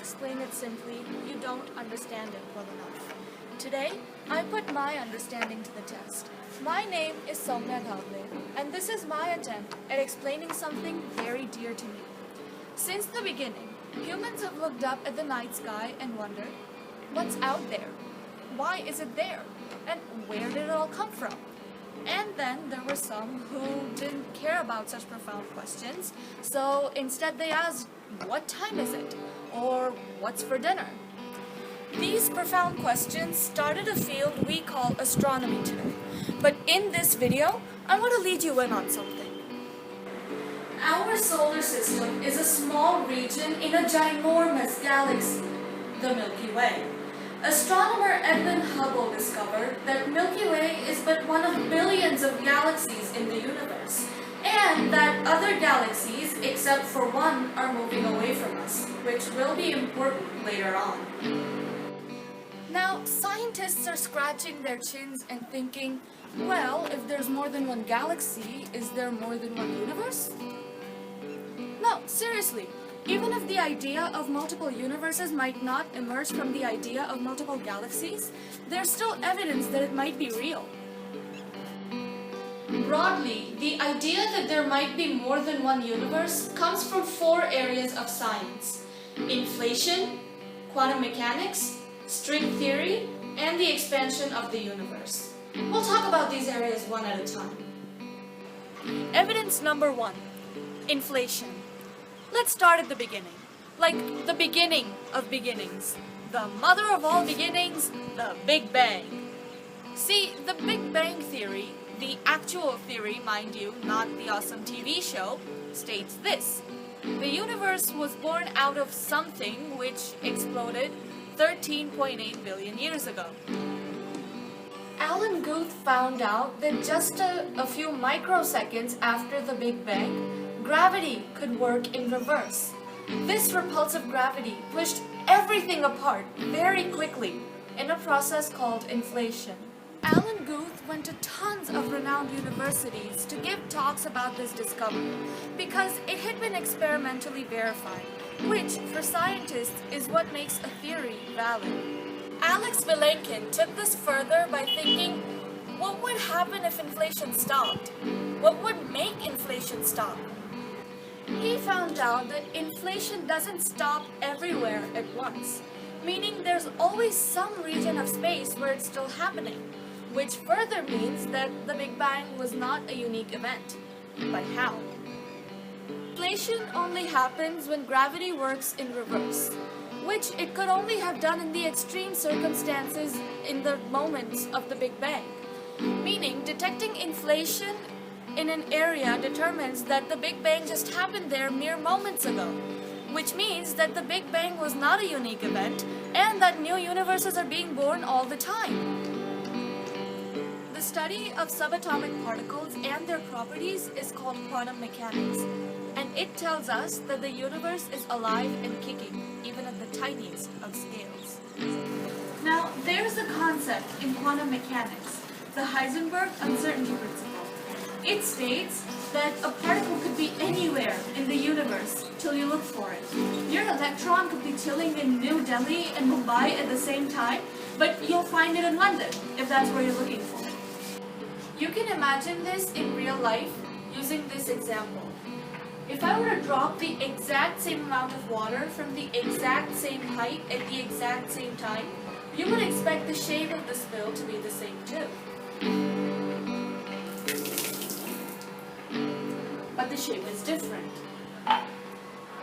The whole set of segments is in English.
explain it simply, you don't understand it well enough. Today, I put my understanding to the test. My name is Soumya Dhable, and this is my attempt at explaining something very dear to me. Since the beginning, humans have looked up at the night sky and wondered, what's out there? Why is it there? And where did it all come from? And then there were some who didn't care about such profound questions, so instead they asked, what time is it? Or what's for dinner? These profound questions started a field we call astronomy today. But in this video, I want to lead you in on something. Our solar system is a small region in a ginormous galaxy, the Milky Way. Astronomer Edwin Hubble discovered that Milky Way is but one of billions of galaxies in the universe, and that other galaxies, except for one, are moving away from us, which will be important later on. Now, scientists are scratching their chins and thinking, well, if there's more than one galaxy, is there more than one universe? No, seriously. Even if the idea of multiple universes might not emerge from the idea of multiple galaxies, there's still evidence that it might be real. Broadly, the idea that there might be more than one universe comes from 4 areas of science: inflation, quantum mechanics, string theory, and the expansion of the universe. We'll talk about these areas one at a time. Evidence number 1, inflation. Let's start at the beginning, like the beginning of beginnings, the mother of all beginnings, the Big Bang. See, the Big Bang theory, the actual theory, mind you, not the awesome TV show, states this: the universe was born out of something which exploded 13.8 billion years ago. Alan Guth found out that just a few microseconds after the Big Bang, gravity could work in reverse. This repulsive gravity pushed everything apart very quickly in a process called inflation. Alan Guth went to tons of renowned universities to give talks about this discovery because it had been experimentally verified, which for scientists is what makes a theory valid. Alex Vilenkin took this further by thinking, what would happen if inflation stopped? What would make inflation stop? He found out that inflation doesn't stop everywhere at once, meaning there's always some region of space where it's still happening, which further means that the Big Bang was not a unique event. But how? Inflation only happens when gravity works in reverse, which it could only have done in the extreme circumstances in the moments of the Big Bang, meaning detecting inflation in an area determines that the Big Bang just happened there mere moments ago, which means that the Big Bang was not a unique event and that new universes are being born all the time. The study of subatomic particles and their properties is called quantum mechanics, and it tells us that the universe is alive and kicking, even at the tiniest of scales. Now, there's a concept in quantum mechanics, the Heisenberg uncertainty principle. It states that a particle could be anywhere in the universe till you look for it. Your electron could be chilling in New Delhi and Mumbai at the same time, but you'll find it in London, if that's where you're looking for it. You can imagine this in real life using this example. If I were to drop the exact same amount of water from the exact same height at the exact same time, you would expect the shape of the spill to be the same too. But the shape is different.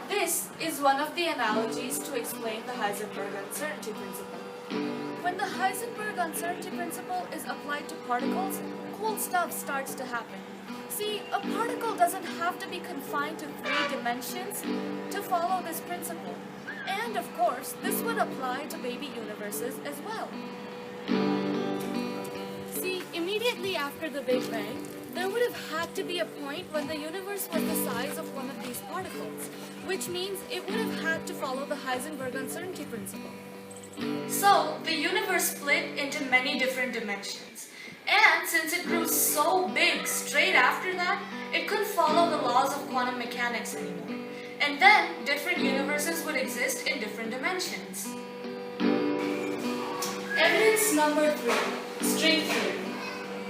This is one of the analogies to explain the Heisenberg uncertainty principle. When the Heisenberg uncertainty principle is applied to particles, cool stuff starts to happen. See, a particle doesn't have to be confined to 3 dimensions to follow this principle. And of course, this would apply to baby universes as well. See, immediately after the Big Bang, there would have had to be a point when the universe was the size of one of these particles, which means it would have had to follow the Heisenberg uncertainty principle. So, the universe split into many different dimensions. And since it grew so big straight after that, it couldn't follow the laws of quantum mechanics anymore. And then different universes would exist in different dimensions. Evidence number 3, string theory.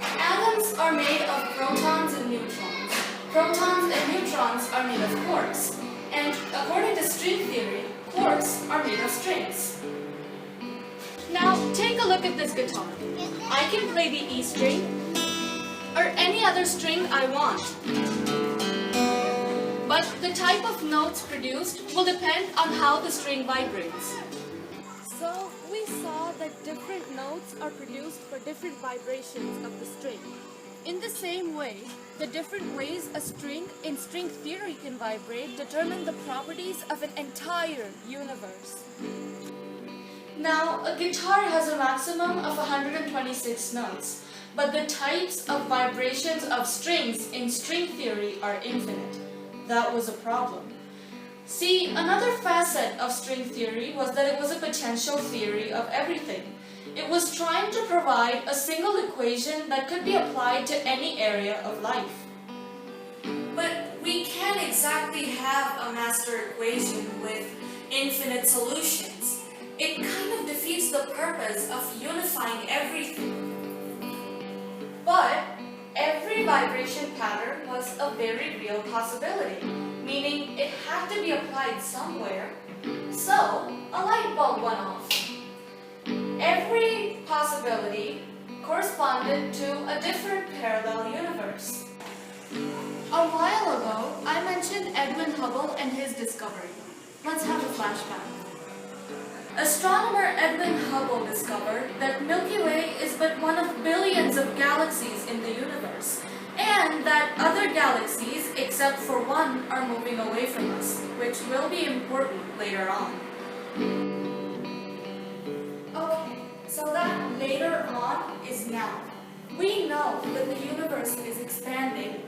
Atoms are made of protons and neutrons. Protons and neutrons are made of quarks. And according to string theory, quarks are made of strings. Now take a look at this guitar. I can play the E string or any other string I want. But the type of notes produced will depend on how the string vibrates. So we saw that different notes are produced for different vibrations of the string. In the same way, the different ways a string in string theory can vibrate determine the properties of an entire universe. Now, a guitar has a maximum of 126 notes, but the types of vibrations of strings in string theory are infinite. That was a problem. See, another facet of string theory was that it was a potential theory of everything. It was trying to provide a single equation that could be applied to any area of life. But we can't exactly have a master equation with infinite solutions. It kind of defeats the purpose of unifying everything. But every vibration pattern was a very real possibility, meaning it had to be applied somewhere. So, a light bulb went off. Every possibility corresponded to a different parallel universe. A while ago, I mentioned Edwin Hubble and his discovery. Let's have a flashback. Astronomer Edwin Hubble discovered that Milky Way is but one of billions of galaxies in the universe, and that other galaxies, except for one, are moving away from us, which will be important later on. Okay, so that later on is now. We know that the universe is expanding,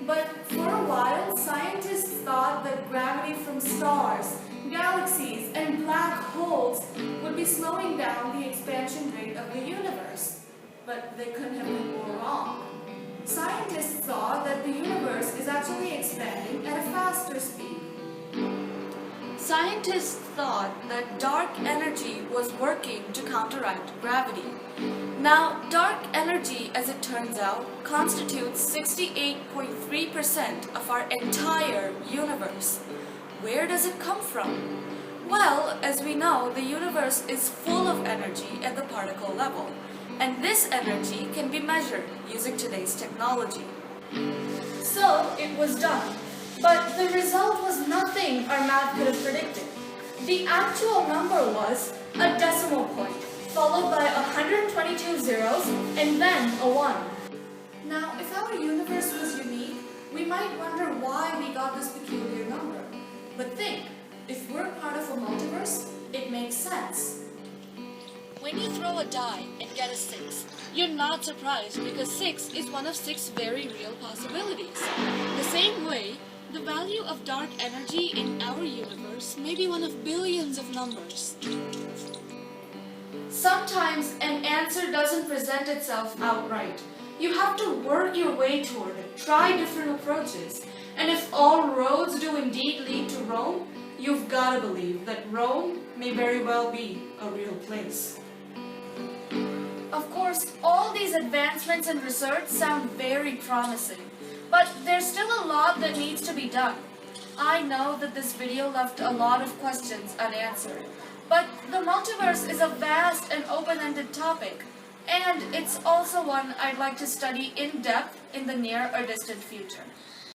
but for a while, scientists thought that gravity from stars, galaxies, and black holes would be slowing down the expansion rate of the universe. But they couldn't have been more wrong. Scientists saw that the universe is actually expanding at a faster speed. Scientists thought that dark energy was working to counteract gravity. Now, dark energy, as it turns out, constitutes 68.3% of our entire universe. Where does it come from? Well, as we know, the universe is full of energy at the particle level, and this energy can be measured using today's technology. So, it was done, but the result was nothing our math could have predicted. The actual number was a decimal point, followed by 122 zeros, and then a 1. Now, if our universe was unique, we might wonder why we got this peculiar number. But think, if we're part of a multiverse, it makes sense. When you throw a die and get a 6, you're not surprised because 6 is one of 6 very real possibilities. The same way, the value of dark energy in our universe may be one of billions of numbers. Sometimes an answer doesn't present itself outright. You have to work your way toward it, try different approaches. And if all roads do indeed lead to Rome, you've got to believe that Rome may very well be a real place. Of course, all these advancements in research sound very promising, but there's still a lot that needs to be done. I know that this video left a lot of questions unanswered, but the multiverse is a vast and open-ended topic, and it's also one I'd like to study in depth in the near or distant future.